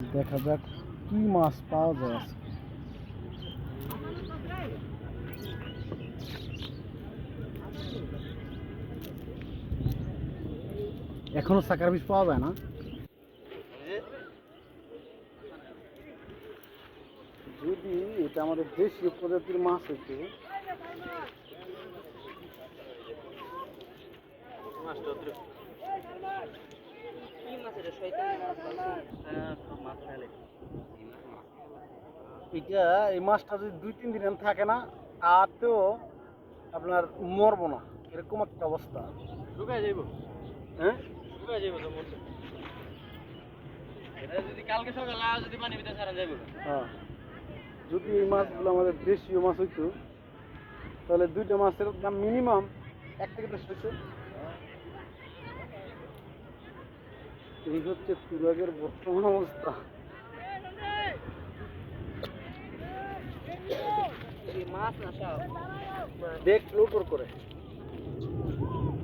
দেখা যাক কি মাছ পাওয়া যায় আজকে। এখনো সাকার বিষ পাওয়া যায় না। যদি এটা আমাদের দেশীয় প্রজাতির মাছ হইতো, এটা এই মাছটা যদি 2-3 দিন থাকে না, তাতেও আপনার মরবো না, এরকম একটা অবস্থা। শুকায় যাইব, হ্যাঁ শুকায় যাইব তো মরছে। এটা যদি কালকে সকালে যদি পানি ভিতরে ছাড়া যাইব। হ্যাঁ, যদি এই মাছগুলো আমাদের দেশীয় মাছ হইতো, তাহলে 2টা মাছের দাম মিনিমাম 1 থেকে 10 টাকা। এই হচ্ছে তুরাগের বর্তমান অবস্থা। মাছ না সব দেখলো উপর করে